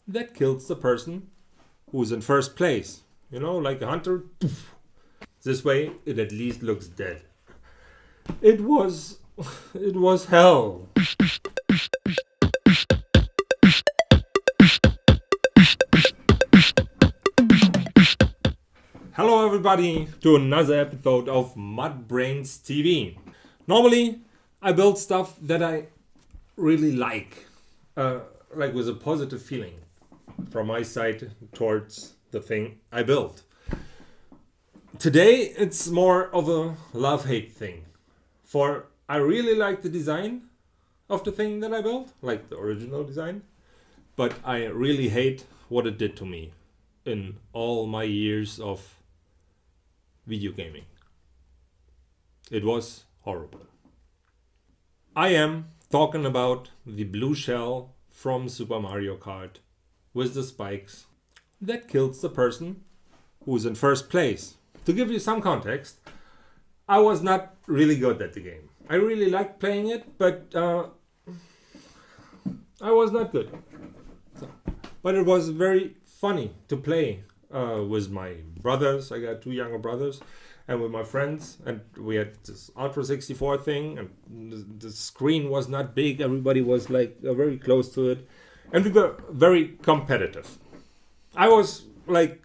that kills the person who's in first place. You know, like a hunter. This way, it at least looks dead. It was hell. Hello everybody to another episode of MudbrainsTvDiy. Normally, I build stuff that I really like with a positive feeling from my side towards the thing I built. Today, it's more of a love-hate thing. For I really like the design of the thing that I built, like the original design, but I really hate what it did to me in all my years of video gaming. It was horrible. I am talking about the blue shell from Super Mario Kart with the spikes that kills the person who's in first place. To give you some context, I was not really good at the game. I really liked playing it, but I was not good. But it was very funny to play with my brothers. I got two younger brothers, and with my friends. And we had this Ultra 64 thing, and the screen was not big. Everybody was like very close to it, and we were very competitive. I was like,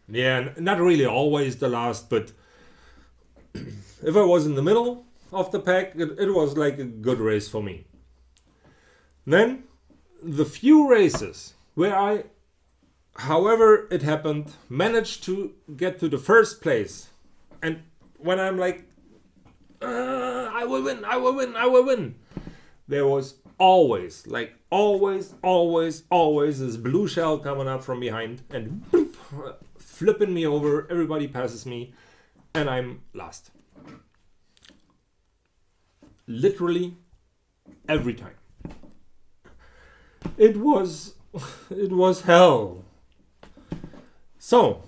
not really always the last, but if I was in the middle of the pack, it was like a good race for me. Then, the few races where I, however it happened, managed to get to the first place, and when I'm like, I will win, there was always this blue shell coming up from behind and boop, flipping me over. Everybody passes me, and I'm last. Literally every time. It was hell. So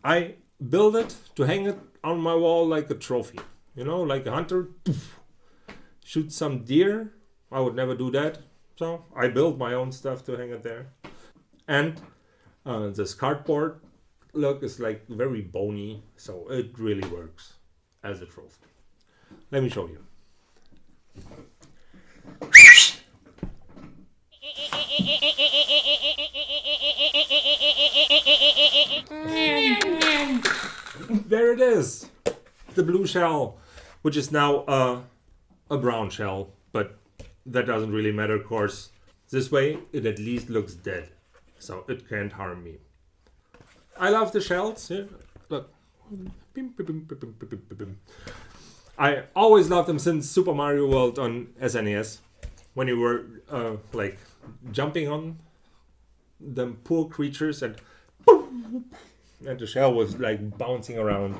I built it to hang it on my wall like a trophy. You know, like a hunter. Shoot some deer. I would never do that. So I built my own stuff to hang it there. And this cardboard look is like very bony. So it really works as a trophy. Let me show you. There it is. The blue shell, which is now a brown shell, but that doesn't really matter, of course. This way, it at least looks dead, so it can't harm me. I love the shells. Here, look. I always loved them since Super Mario World on SNES, when you were like jumping on them poor creatures and the shell was like bouncing around,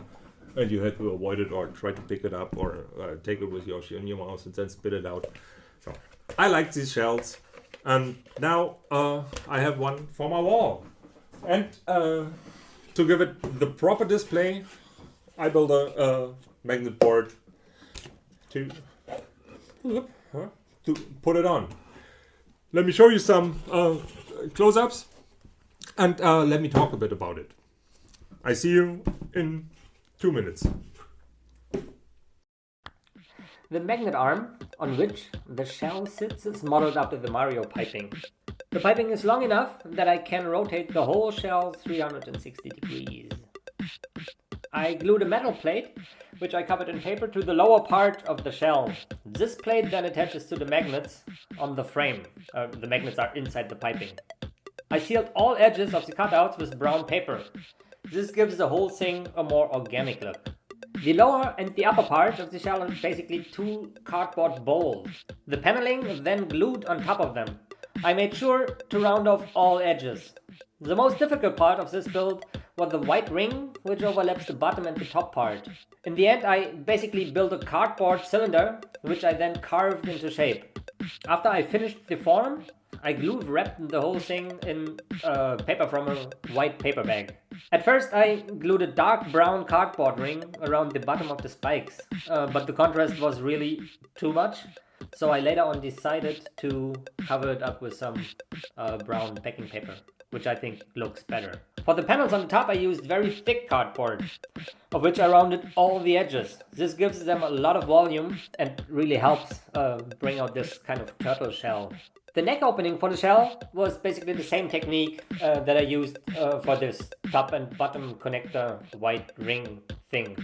and you had to avoid it or try to pick it up or take it with Yoshi in your mouth and then spit it out. So I like these shells, and now I have one for my wall. And to give it the proper display, I built a magnet board to put it on. Let me show you some close-ups, and let me talk a bit about it. I see you in 2 minutes. The magnet arm on which the shell sits is modeled after the Mario piping. The piping is long enough that I can rotate the whole shell 360 degrees. I glued a metal plate, which I covered in paper, to the lower part of the shell. This plate then attaches to the magnets on the frame. The magnets are inside the piping. I sealed all edges of the cutouts with brown paper. This gives the whole thing a more organic look. The lower and the upper part of the shell are basically two cardboard bowls. The paneling is then glued on top of them. I made sure to round off all edges. The most difficult part of this build was the white ring, which overlaps the bottom and the top part. In the end, I basically built a cardboard cylinder, which I then carved into shape. After I finished the form, I wrapped the whole thing in paper from a white paper bag. At first, I glued a dark brown cardboard ring around the bottom of the spikes, but the contrast was really too much. So I later on decided to cover it up with some brown backing paper, which I think looks better. For the panels on the top I used very thick cardboard, of which I rounded all the edges. This gives them a lot of volume and really helps bring out this kind of turtle shell. The neck opening for the shell was basically the same technique that I used for this top and bottom connector white ring thing.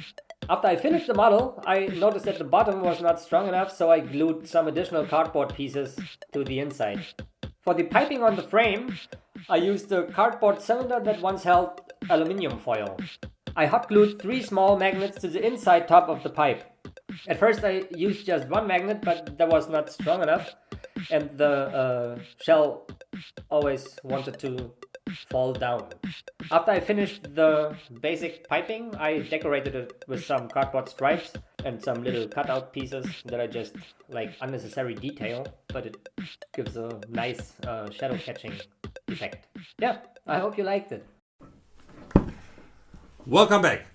After I finished the model, I noticed that the bottom was not strong enough, so I glued some additional cardboard pieces to the inside. For the piping on the frame, I used a cardboard cylinder that once held aluminium foil. I hot glued 3 small magnets to the inside top of the pipe. At first I used just one magnet, but that was not strong enough, and the shell always wanted to fall down. After I finished the basic piping, I decorated it with some cardboard stripes and some little cutout pieces that are just like unnecessary detail, but it gives a nice shadow catching effect. Yeah, I hope you liked it. Welcome back.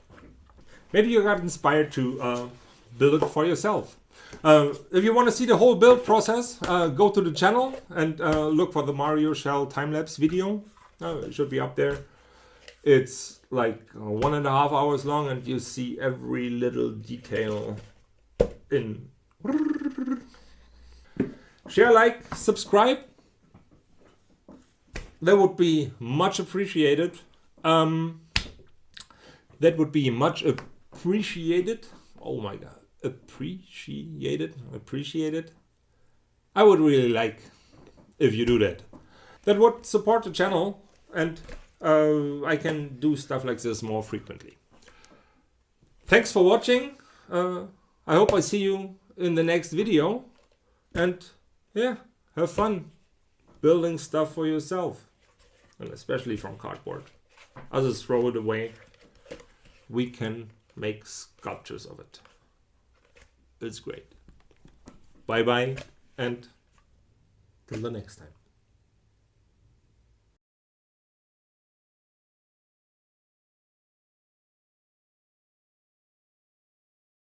Maybe you got inspired to build it for yourself. If you want to see the whole build process, go to the channel and look for the Mario Shell time-lapse video. It should be up there. It's like 1.5 hours long and you see every little detail in. Share, like, subscribe. That would be much appreciated. That would be much appreciated. Oh my god. Appreciated. I would really like if you do that. That would support the channel and I can do stuff like this more frequently. Thanks for watching. I hope I see you in the next video. And yeah, have fun building stuff for yourself. And especially from cardboard. Others throw it away. We can make sculptures of it. It's great. Bye bye and till the next time.